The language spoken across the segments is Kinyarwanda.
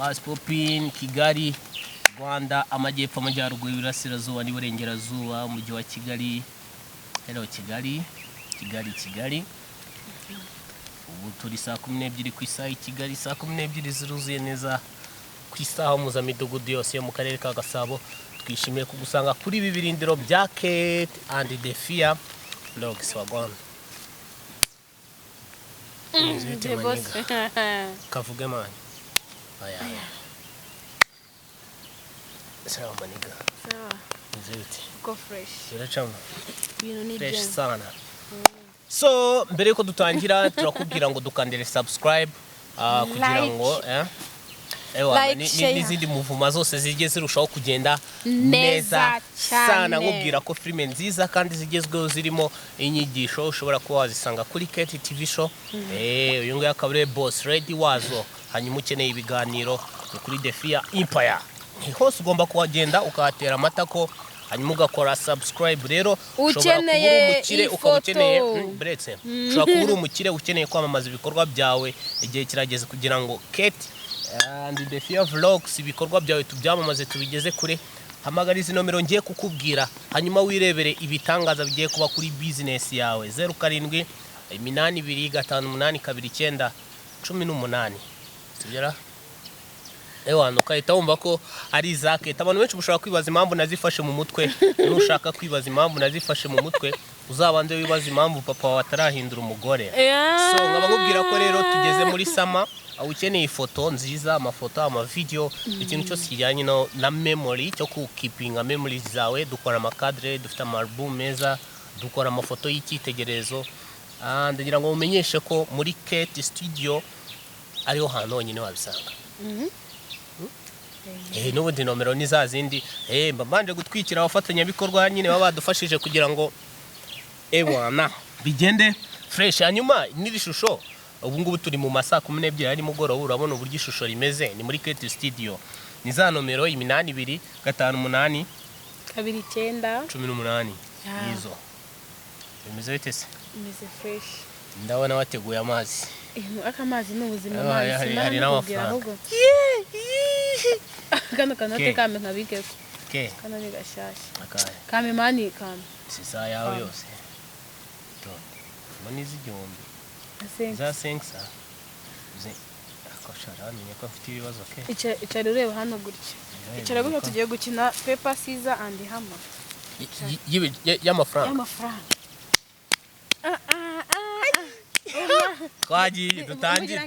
was popping Kigali Rwanda amajyepfo amajyaruguru y'Iburasirazuba n'Iburengerazuba umujyi wa Kigali. Hello Kigali. Ubu turi saa 12 ku isaha Kigali, saa 12 ziruzuye neza ku isaha mpuzamidugudu yose yo mu karere ka Gasabo. Twishimiye kugusanga kuri ibi birindiro bya Ketty and the Fear vlogs wagwana. Kavuge man. Aya. Sawa maniga. Sawa. Nzeti. Go fresh. Biracamo. Ibintu ni Fresh byo. sana. So mbere yuko dutangira turakubwira ngo dukandire subscribe kugira ngo n'izindi muvuma zose zigeze zirushaho kugenda neza sana. Nkubwira ko filime nziza kandi zigezweho zirimo inyigisho ushobora kuba wazisanga kuri Ketty TV show. Uyu nguyu akaba ari boss ready wazo. Hanyuma ukeneye ibiganiro kuri The Fear Empire hose ugomba kuhagenda ukahatera amatako hanyuma ugakora subscribe. Rero ukeneye ukaba ukeneye bretse ushobora kuba uri umukire ukeneye kwamamaza ibikorwa byawe igihe kirageze kugira ngo Ketty and The Fear vlogs ibikorwa byawe tubyamamaze tubigeze kure. Hamagara izi nomero ngiye kukubwira hanyuma wirebere ibitangaza bigiye kuba kuri business yawe. 0782582918 sibyo Ewana ukahita wumva ko ari zake. Abantu benshi mushobora kwibaza impamvu nazifashe mu mutwe. Nushaka kwibaza impamvu nazifashe mu mutwe uzabanze wibaza impamvu papa wawe atarahindura umugore. So nkaba nkubwira ko rero tugeze muri sama aho ukeneye ifoto nziza, amafoto, amavideo, ikintu cyose kijyanye na memory cyo keepinga memories zawe. Dukora amakadre, dufite album meza, dukora amafoto y'icyitegererezo. Ndagira ngo umenyeshe ko muri Ketty studio ariho hantu honyine wabisanga. N'ubundi nomero ni za zindi. Mbanje gutwikira abafatanyabikorwa nyine baba badufashije kugira ngo ewana bigende fresh. Hanyuma n'iri shusho ubu ngubu turi mu masaa 12 ari mugoroba. Urabona uburyo ishusho rimeze ni muri Ketty studio. Ni za nomero 8258 2918 izo bimeze bite se? Bimeze fresh. Ndabona wateguye amazi. Akamazi n'ubuzima hari n'amafaranga. Kano kanote kame nkabikeko. Kano ni gashasha. Kame mani kame. Sisa yawe yose. Mani zigihombi. Za sensa. Akoshara amenye ko afite ibibazo ke. Icara ureba hano gutya. Icara gutya tugiye gukina paper scissors and hammer. Y'amafaranga. Twagiye dutangire.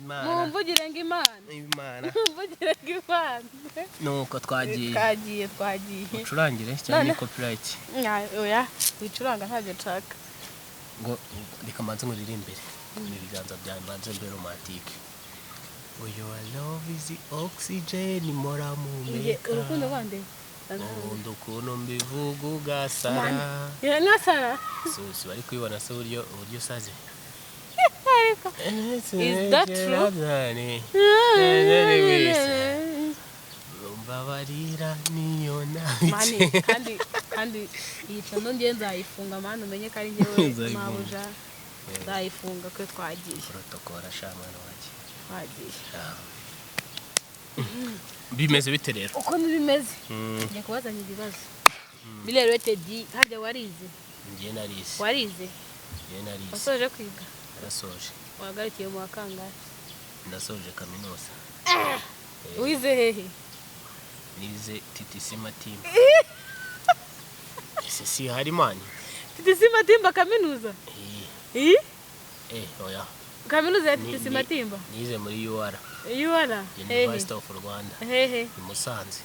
Mumvugire ngo Imana. Nuko twagiye. Ucurangire cyane copyright. Oya, wicuranga ntabyo nshaka. Ngo ndikamanze nguririmbere. Ibiganza byanjye banze mbe romantique. Your love is the oxygen mora mumeka. Urukundo bande? Urukundo kuno mbivuga ugasara. Nasara. Si bari kwibona se uburyo saze. Is that true? Mbabarira niyo mani kandi iyi channel ngiye nzayifunga mani umenye ko ari ngewe mabuja nzayifunga ko twagiye protocol ashamana waje twagiye. Bimeze bite rero? Uko nibimeze njye kubazanya ibibazo bile rated harya warize? Ngiye narize. Warize? Ngiye narize. Wasoje kwiga? Nasoje. Wagarikiye mu kangahe? Nasoje kaminuza. Wize hehe? Nize TTC Matimba. Si hari mani. TTC Matimba kaminuza? Oya. Kaminuza ya TTC Matimba? Nize muri UR. UR? University of Rwanda. Hehe. Ni Musanze.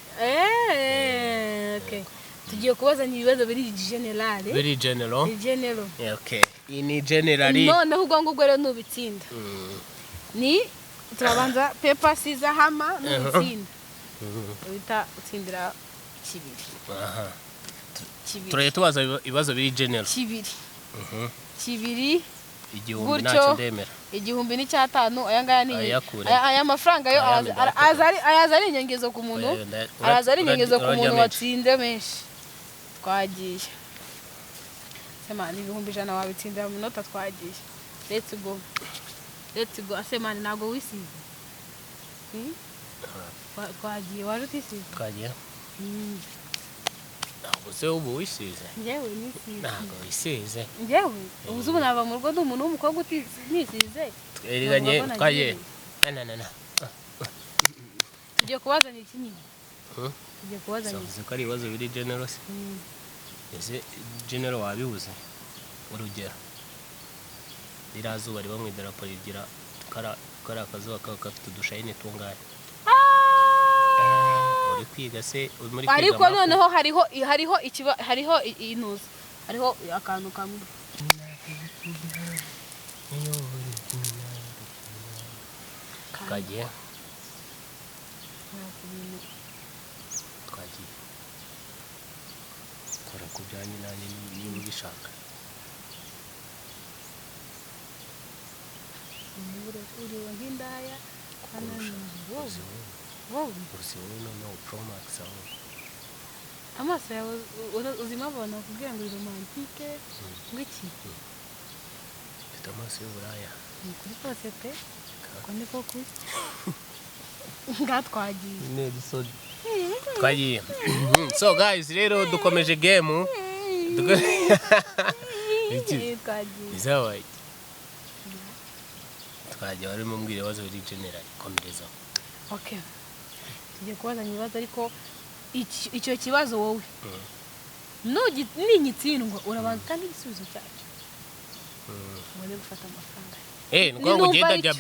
Okay. Tugiye kubazanya ibibazo biri general. Very general. General. Okay. Ini generally. Noneho ubwo ngubwo rero nubitsinda. Ni turabanza paper scissors hammer n'ubitsinda. Wita utsindira kibiri. Turaye tubaza ibibazo biri general. Kibiri. Igihumbi naco ndemera. Igihumbi ni cyatanu aya ngaya ni aya mafaranga yo azari inyengezo ku muntu. Azari inyengezo ku muntu watsinze menshi. Twagiye. Sema ni 100 wabitsindira mu nota twagiye. Let's go. Asemani nago wisize. twagiye wari utisize twagiye ntabwo se ubu wisize njyewe nisize ntabwo wisize njyewe ubuze ubu nava mu rugo ndi umuntu w'umukobwa nisize tweriganye twagiye na tugiye kubazanya iki nyine tugiye kubazanya iki ko ari ibibazo biri general se ese general wabibuze urugero irazuba riba mu idarapo rigira kari akazuba kaba gafite udushayini tungahe uri kwiga se muri kwiga ariko noneho hariho intuza hariho akantu kamwe twagiye kora ku byanjye nanjye niba ubishaka uriwe nk'indaya uzi wowe noneho promax aho amaso yawe uzima abona kugira ngo uri romantike ngwiki mfite amaso y'uburaya ni kuri kose pe ko niko kuri twagiye twagiye so guys rero dukomeje game twagiye twagiye bari mu mbwire ibibazo biri general komereza okay tugiye kubazanya ibibazo ariko icyo kibazo wowe ninyitsindwa urabanza utanga igisubizo cyacyo ubone gufata amafaranga ngo ugenda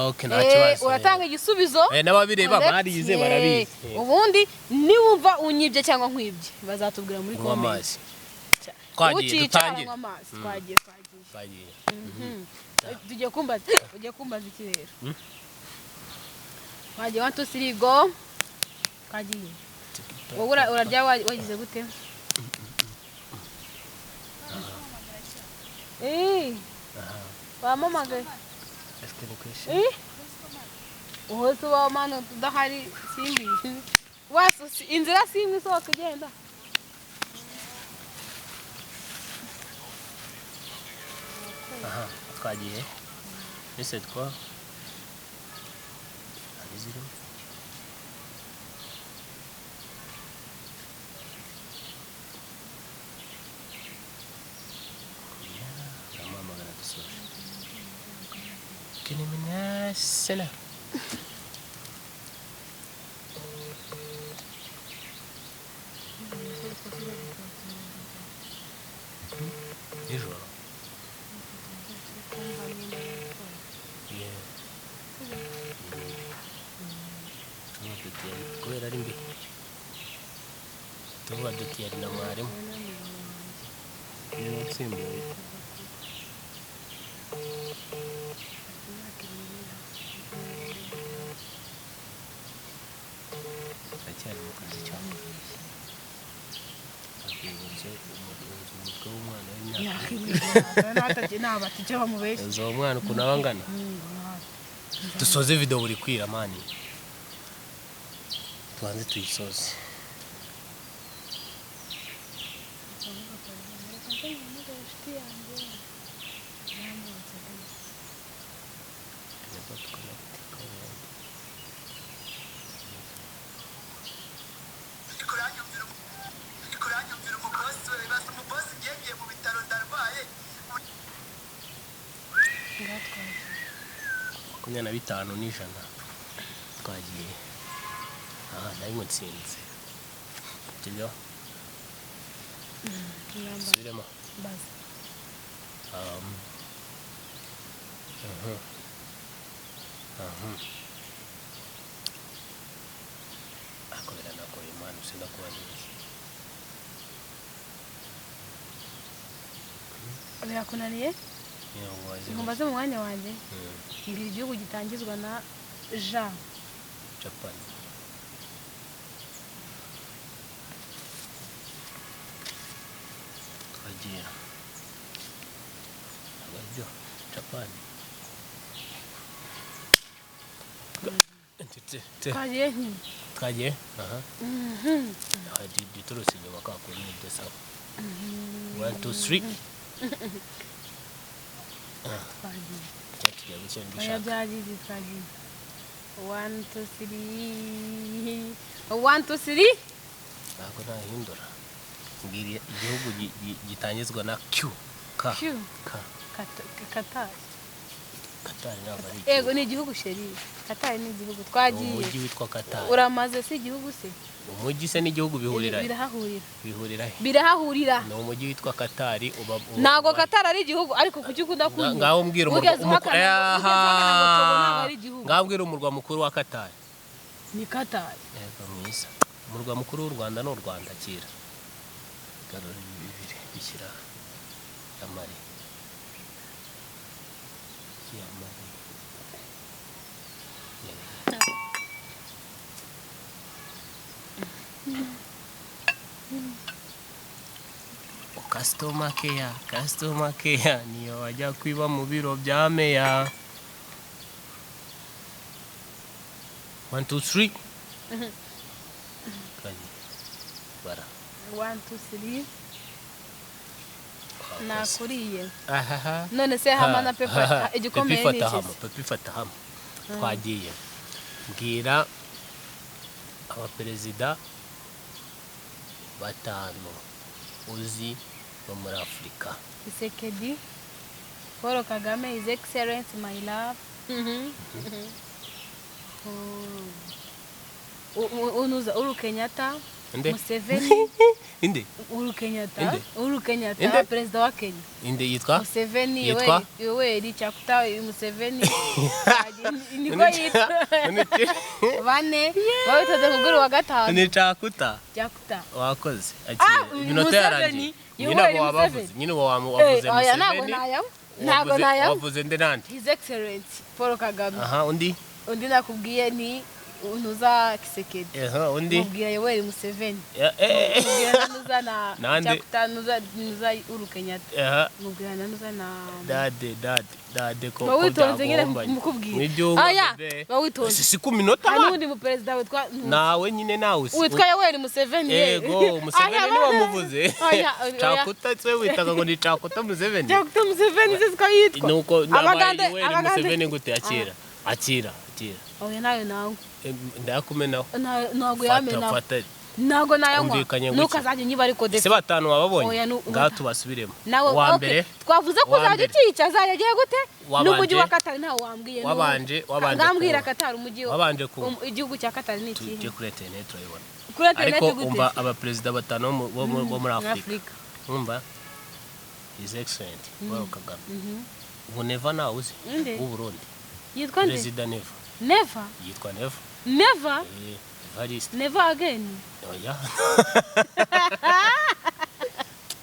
okay nta kibazo uratanga igisubizo n'ababireba barize barabizi ubundi niwumva unyibye cyangwa nkwibye bazatubwira muri comment twagiye dutangiye twagiye tugiye kumbaza iki rero twagiye 1 2 3 go twagiye wowe urarya wagize gute wamamagaye uhose uba mano tudahari simbi inzira simwe isohoka igenda twagiye ese twa abiziro amamagana dusoje kiniminasena ijoro kubera ari mbi tuvuga duti yari na mwarimu niyo watsimbuye acyari mu kazi cyane akwibuze umutwe w'umwana w'imyaka uzo umwana ukuntu aba angana dusoze video buri kwira mani tubanze tuyisoze makumyabiri na bitanu n'ijana twagiye nari ngutsinze sibyo subiremo ako biranagoye imana usenda kuba neza birakunaniye ngombaze mu mwanya wanjye ngira igihugu gitangizwa na Japan twagiye abaryo Japan twagiye duturutse inyuma kakuri n'ibyo sawa 1 2 3 twagiye twagiye 1 2 3 1 2 3 ntabwo nahindura mbwira igihugu gitangizwa na Q K Qatar ntabwo ari ego ni igihugu sheri Qatar ni igihugu twagiye umujyi witwa Qatar uramaze si igihugu se umujyi se n'igihugu bihurira birahahurira ni umujyi witwa Qatar ntabwo Qatar ari igihugu ariko kuki ukunda kunywa ngaho mbwira umurwa mukuru wa Qatar ni Qatar yego mwiza umurwa mukuru w'u Rwanda n'u Rwanda kira garura bibiri bishyira Yabaye customer care niyo wajya kwiba mu biro bya meya 1 2 3 bara 1 2 3 nakuriye none se hama na pepa igikomeye ni pepa ifata hama twagiye mbwira abaperezida batanu uzi bo muri Afrika Ketty Paul Kagame his excellence my love unuza Uhuru Kenyatta Museveni inde Uhuru Kenyatta president wa Kenya inde yitwa Museveni Yoweri Chakuta Museveni niko yitwa bane bawitoze muguru wa gatanu ni Chakuta wakoze iminota yarangiye nyine wavuze Museveni ntabwo nayo wavuze nde nande his excellence Paul Kagame undi nakubwiye ni unuza Ketty undi mubwira Yoweri Museveni mubwira nuza na Chakuta nuza Uhuru Kenyatta mubwira nuza na dade ko bawitonze nyine mukubwira bawitonze si ku minota n'undi mu president witwa nawe nyine nawe witwa Yoweri Museveni yego Museveni ni wamuvuze Chakuta tse witaga ngo ni Chakuta Museveni siko yitwa nuko nabaye Yoweri Museveni gute akira oya nawe ndakumenaho ntago yamenaho ntago nayanywa nuko azajya nyiba ariko se batanu wababonye ngaho tubasubiremo wa mbere twavuze ko uzajya ukica azajya agiye gute n'umujyi wa Qatar ntawe wambwiye wabanje ngambwira Qatar umujyi wabanje ku igihugu cya Qatar ni iki tujye kuri internet turayibona kuri internet ariko gute umva abaperezida batanu bo muri Afrika umva his excellent Paul Kagame ubu neva nawe uzi w'u Burundi yitwa nde president Never yitwa Never again oya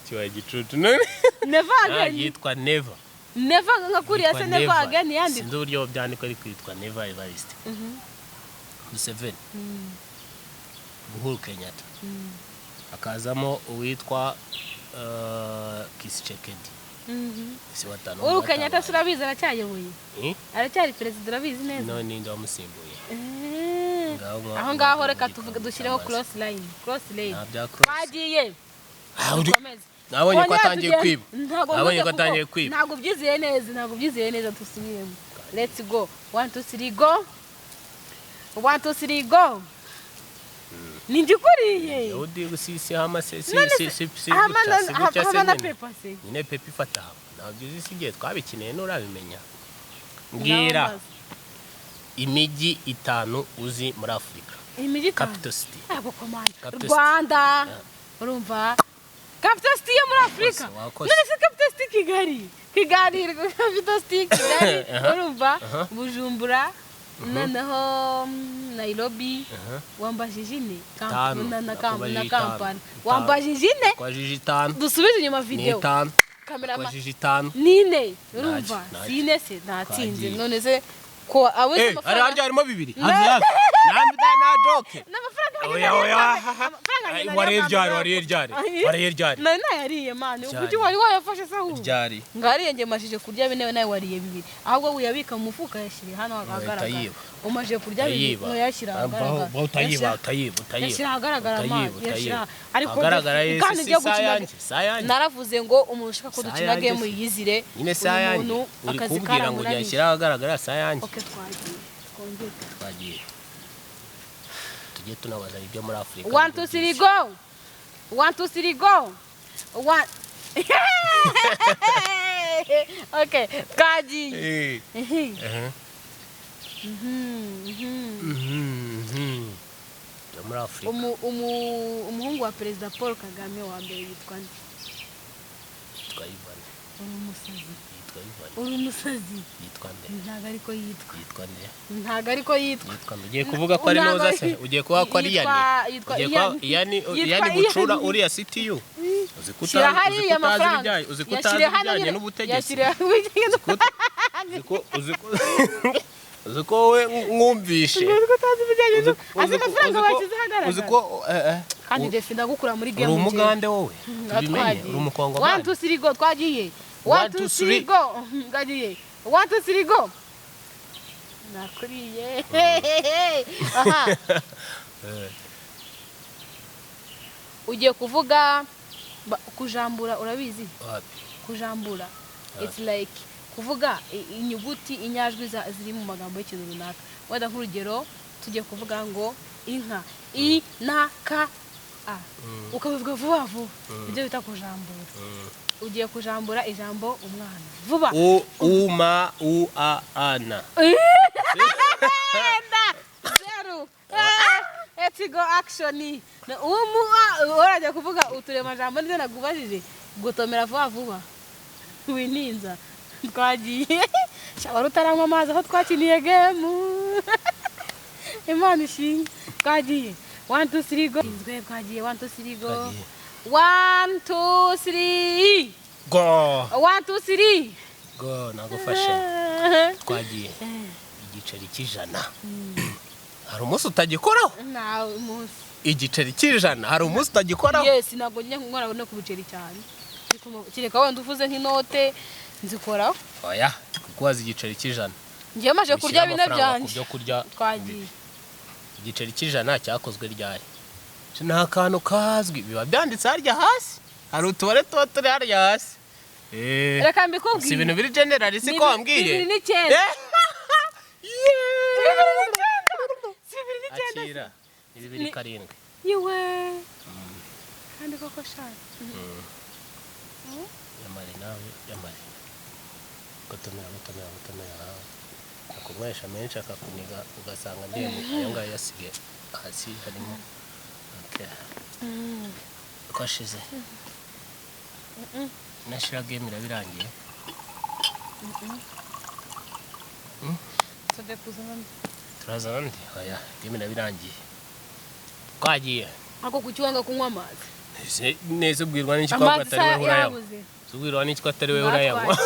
kiwa gicucu none Never again yitwa Never ngakuriya se Never again yandi sinzi uburyo byandikwa ari kwitwa Never Evariste Museveni Uhuru Kenyatta akazamo uwitwa Ketty Uhuru Kenyatta surabizi aracyayoboye aracyari president urabizi neza none ninde wamusimbuye aho ngaho reka tuvuge dushyireho cross line twagiye nabonye ko atangiye kwiba ntabwo byizeye neza dusubiremo let's go 1 2 3 go 1 2 3 go nindikuriye udi usisi hama se na pepa se nyine pepa ifata ntabyo zisigiye twabikineye nurabimenya mbwira imijyi itanu uzi muri Afrika imijyi capital city Rwanda urumva capital city yo muri Afrika none se capital city Kigali capital city Kigali urumva Bujumbura noneho Nairobi wambajije ine na Kampala wambajije ine kwajije 5 dusubize inyuma video kamera kwajije 5 nine urumva sine se natsinze none se ko abuze amafaranga harimo bibiri hafi na joke wariye none yariye mane ubuki wari wayafashe sahu ryari ngariye nge mashije kurya bine nawe wariye bibiri ahubwo uyabika mu mufuka yashiri hano agaragara umaje kurya bibiri no yashira agaragara yashira agaragara mane yashira ariko kandi ngiye gukina naravuze ngo umuntu ushaka ko dukina game yizire umuntu uri kubwira ngo yashira agaragara sayanjye twagiye twagiye tujye tunabaza ibyo muri Afrika 1 2 3 go 1 2 3 go 1 okay twagiye muri Afrika umuhungu wa Perezida Paul Kagame wa mbere yitwa nde? Yitwa Ivan. Uri umusazi yitwa nde? ntago ariko yitwa. Yitwa nde? Ntago ariko yitwa. Ugiye kuvuga ko ari noza se? Ugiye kuvuga ko ari yani gucura uriya CTU? Uzikutazi ibijyanye n'ubutegetsi. Uziko we mwumvishe. Azi amafaranga bashyize hagaragara. Uziko kandi defi ndagukura muri game. Uri umugande wowe. Tubimenye uri umukongo. 1 2 3 go twagiye. 1 2 3 go. Ngagiye. 1 2 3 go. Nakuriye. Aha. Ugiye kuvuga kujambura urabizi? Kujambura. It's like kuvuga inyuguti inyajwi ziri mu magambo y'ikintu runaka. Wenda nk'urugero tugiye kuvuga ngo inka I na ka a ukabivuga vuba vuba ibyo bita kujambura. Ugiye kujambura ijambo umwana vuba uma u a ana zero let's go action urajya kuvuga uturema jambo nze nagubajije gutomera vuba vuba wininza twagiye shaba rutaranywa amazi aho twakiniye game Imana ishinga twagiye 1 2 3 go inzwe twagiye 1 2 3 go 1 2 3 go 1 2 3 go nagufashe twagiye igiceri cy'ijana hari umunsi utagikoraho na umunsi igiceri cy'ijana hari umunsi utagikoraho yes ntabwo njye nkora no kubiceri cyane kireka wenda uvuze nk'inote nzikoraho oya kuwaza igiceri cy'ijana ngiye maje kurya bine byanje byo kurya twagiye igiceri cy'ijana cyakozwe ryari nta kantu kazwi biba byanditse harya hasi hari utubare tuba turi harya hasi reka mbikubwiye si ibintu biri general si ko wambwiye 2009 akira 2007 yewe kandi koko shaka yamare nawe yamare gutomera akunywesha menshi akakuniga ugasanga ndende ayo ngayo yasigaye hasi harimo kwashize nashira game irabirangiye turazana ndi oya game irabirangiye twagiye ako kucyanga kunywa amazi neze ubwirwa n'iki kwa atari we urayanywa ubwirwa n'iki kwa atari we urayanywa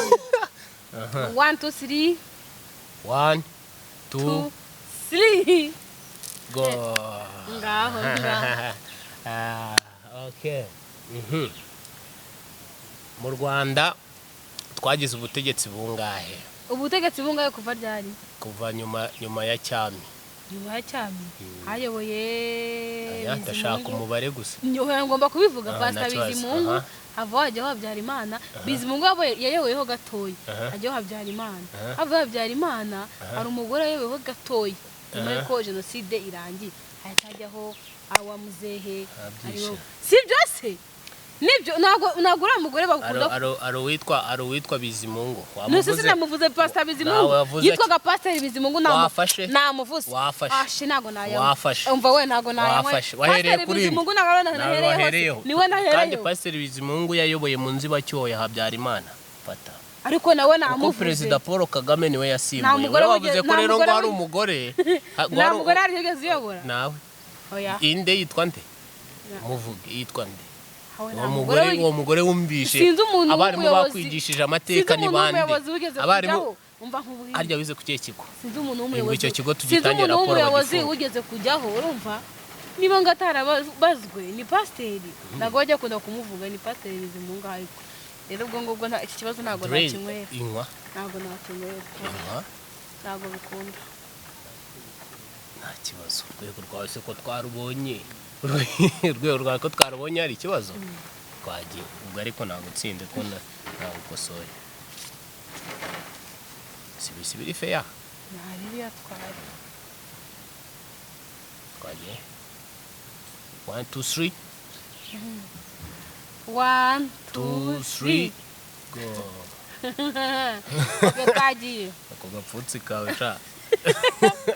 1 2 3 1 2 3 go ngaho okay mu Rwanda twagize ubutegetsi bungahe kuva ryari kuva nyuma ya cyami hayoboye ndashaka umubare gusa ngomba kubivuga Pastor Bizimungu hava hajyaho Habyarimana Bizimungu yayoboyeho gatoya hajyaho Habyarimana hava Habyarimana hari umugore yayoboyeho gatoya nyuma y'uko jenoside irangiye hajyaho awa muzehe si byose nibyo ntago uri umugore bakunda ari uwitwa Bizimungu wamuvuze namuvuze Pastor Bizimungu yitwaga Pastor Bizimungu namuvuze wafashe ntago nayo umva we ntago nayo wahereye kuri Bizimungu nahereyeho niwe nahereyeho kandi Pastor Bizimungu yayoboye mu nzibacyuho ya Habyarimana fata ariko nawe namuvuze Perezida Paul Kagame niwe yasimbuye wavuze ko rero ngo ari umugore nta mugore ari yigeze uyobora nawe oya inde yitwa nde muvuge yitwa nde uwo mugore wumvishe abarimu bakwigishije amateka ni bande abarimu harya wize ku kigo sinzi umuntu w'umuyobozi icyo kigo tugitangira raporo y'umuyobozi ugeze kujyaho urumva niba ngatarabazwe ni pasiteri ntabwo bajya kunda kumuvuga ni pasiteri Bizimungu ariko rero ubwo ngubwo iki kibazo ntabwo nakinywera ntabwo nakinywera ntabwo bikunda nta kibazo urwego rwawe se ko twarubonye urwego rwawe ko twarubonye hari ikibazo twagiye ubwo ariko ntabwo utsinde ko ntabwo ukosoye si biri feya nta bibi yatwaye twagiye 1 2 3 1 2 2 3 3 go twagiye ako gapfutsi kawe sha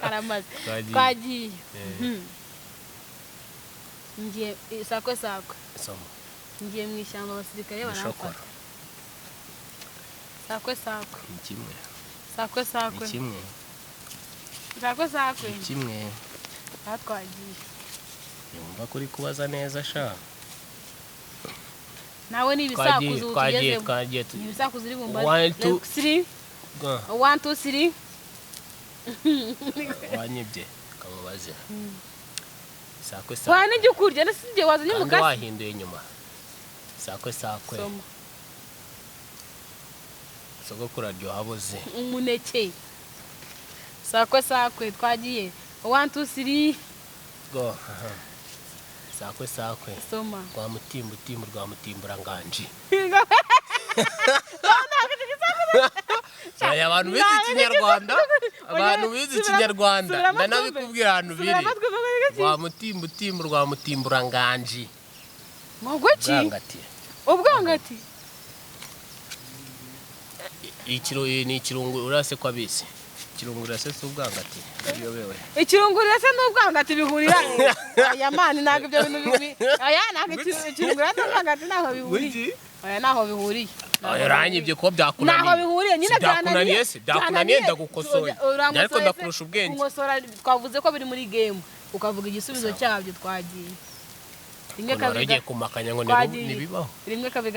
karamaze Twagiye. twagiye ngiye sakwe soma ngiye mu ishyamba abasirikare shokora baramfata sakwe ni kimwe sakwe ni kimwe sakwe ni kimwe twagiye yumva kuri kubaza neza sha nawe ni ibisakuzo twagiye ni ibisakuzo uri bumba 1 2 3 go 1 2 3 wanyibye kamubaze sakwe wana njye kurya nasije wazanye kandi mukasi wahinduye inyuma sakwe soma sogokuru aryoha boze umuneke sakwe twagiye 1 2 3 go sakwe soma rwa mutimba nganje Saya abantu bizi ikinyarwanda abantu bizi ikinyarwanda ndanabikubwira ahantu biri rwa mutimba nganje Mogweki ngati ubwangati ni ikirungu urase kwabise ikirungu urase ubwangati iyo bewe ikirungu urase n'ubwangati bihurira aya mani ntago ibyo bintu bihuri aya ntago ikirungu urase n'ubwangati naho bihuriye aya naho bihuriye uranyibye ko byakunaniye naho bihuriye nyine byakunaniye ndagukosoye ariko ndakurusha ubwenge ngosora twavuze ko biri muri game ukavuga igisubizo cyabyo twagiye rimwe kabiri kumakanya ngo nibibaho rimwe kabiri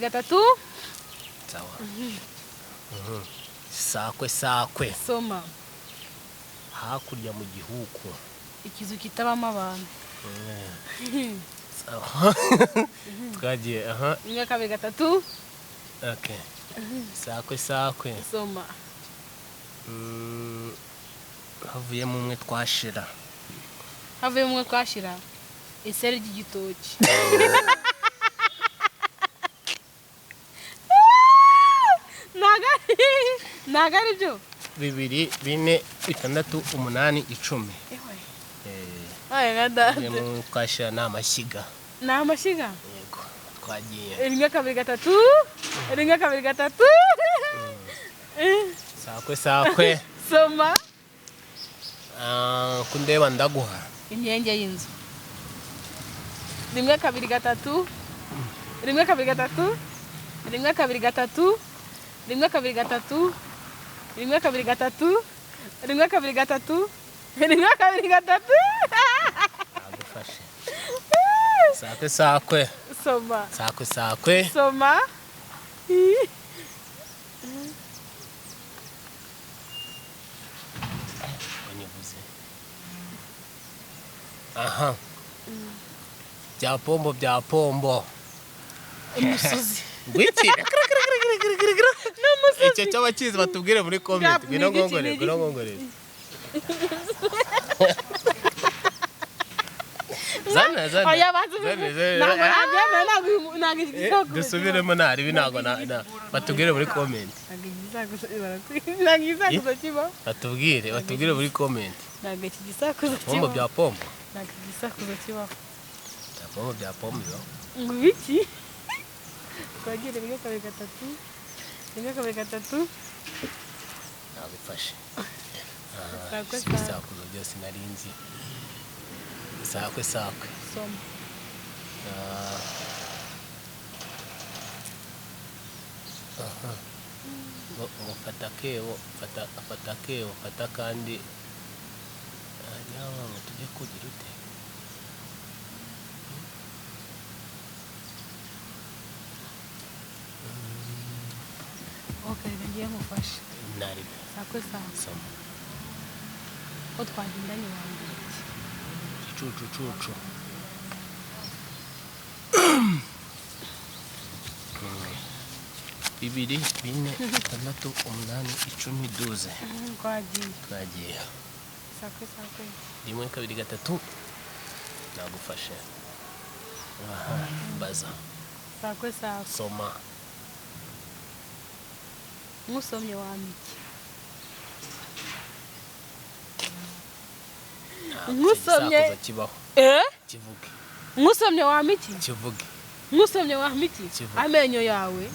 gatatu sawa sakwe soma hakurya mu gihugu ikizu kitabamo abantu twagiye rimwe kabiri gatatu okay sakwe soma havuyemo umwe twashira iseri ry'igitoki nagari byo 2 4 6 8 10 aya gada mu kwashira n'amashyiga yego twagiye rimwe kabiri gatatu sakwe soma kundeba ndaguha imyenge y'inzu rimwe kabiri gatatu agufashe sakwe soma soma aha bya pombo umusozi ngwiki icyo cy'abakizi batubwire muri comment ngwino ngongore zana dusubiremo nari binago batubwire muri comment batubwire muri comment pombo bya pombo bya pombo ngwiki twagira rimwe kabiri gatatu nabifashe isakuzo byose narinzi sakwe soma fata akebo fata kandi nyawa ngo tujye kugira ute okay ngiye mufashe nari sakwe soma ko twagendanye wanjye cucu 2 4 6 8 10 12 twagiye sakwe rimwe kabiri gatatu nagufashe baza sakwe soma musomye wamiki nkusomye kibaho kivuge nkusomye wa miki kivuge nkusomye wa miki amenyo yawe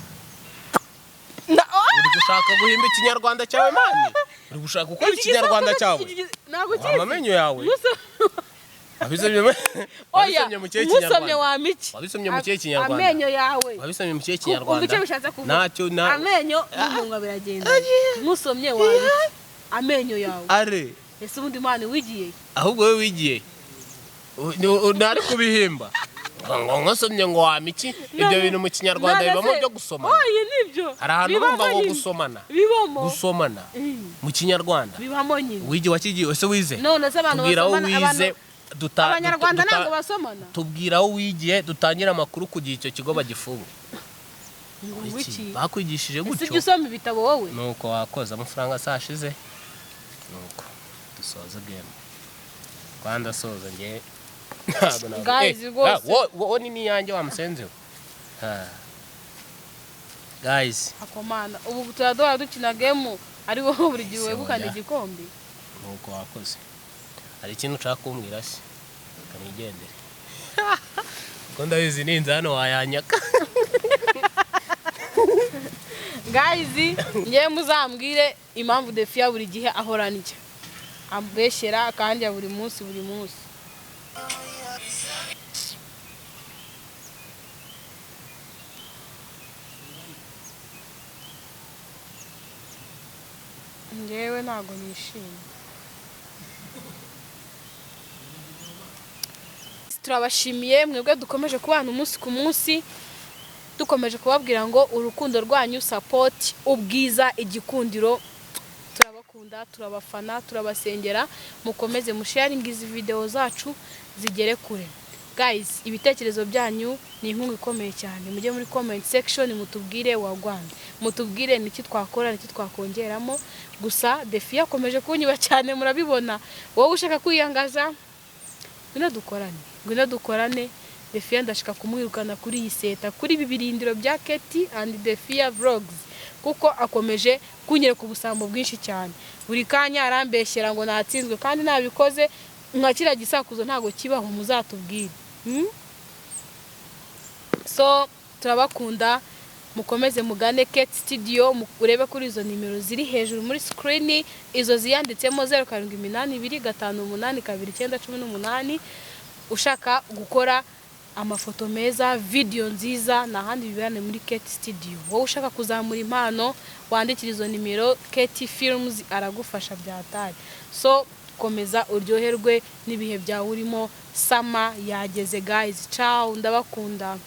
uri gushaka guhimba ikinyarwanda cyawe mani uri gushaka gukora ikinyarwanda cyawe amenyo yawe wabisomye mu kihe kinyarwanda nkusomye wa miki wabisomye mu kihe kinyarwanda amenyo yawe wabisomye mu kihe kinyarwanda icyo bishatse kuvuga ntacyo amenyo n'umunwa biragenda nkusomye wa miki amenyo yawe are ese ubundi mani wigiye ahubwo wowe wigiye ntari kubihimba ngo nkusomye ngo wa miki ibyo bintu mu kinyarwanda bibamo byo gusomana oye nibyo hari ahantu urumva ngo gusomana mu kinyarwanda bibamo nyine wigi wakigiye ese wize none se abantu basomana abanyarwanda ntabwo basomana tubwira aho wigiye dutangira amakuru kugira icyo kigo bagifunga bakwigishije gutyo ese usoma ibitabo wowe nuko wakoze amafaranga asashize nuko dusoza game kwanda soza nge guys wo nini yanjye wamusenzeho guys akomana ubu turadora dukina game ari wowe buri gihe wegukana igikombe nuko wakoze hari ikintu ushaka kumbwira se kanigendere ko ndabizi ninze hano wayanyaka guys ngiye muzambwire impamvu Defia buri gihe ahorana iki ambeshyera kandi ya buri munsi ngewe ntago nishimye turabashimiye mwebwe dukomeje kubana umunsi ku munsi dukomeje kubabwira ngo urukundo rwanyu support ubwiza igikundiro turabakunda turabafana turabasengera mukomeze musharinga izi video zacu zigere kure guys ibitekerezo byanyu ni inkunga ikomeye cyane mujye muri comment section mutubwire wagwanda mutubwire niki twakora niki twakongeramo gusa Defia akomeje kunyuba cyane murabibona wowe ushaka kwiyangaza ngwino dukorane Defia ndashaka kumwirukana kuri iyi seta kuri ibi birindiro bya Ketty and Defia vlogs kuko akomeje kunyereka ubusambo bwinshi cyane buri kanya arambeshyera ngo natsinzwe kandi nabikoze nka kira gisakuzo ntago kibaho muzatubwire so turabakunda mukomeze mugane Ketty studio murebe kuri izo nimero ziri hejuru muri screen izo ziyanditsemo 0782582918 ushaka gukora amafoto meza video nziza nahandi bibane muri Ketty studio wowe ushaka kuzamura impano wandikira izo nimero Ketty Films aragufasha byatari so komeza uryoherwe nibihe byawe urimo sama yageze guys ciao ndabakunda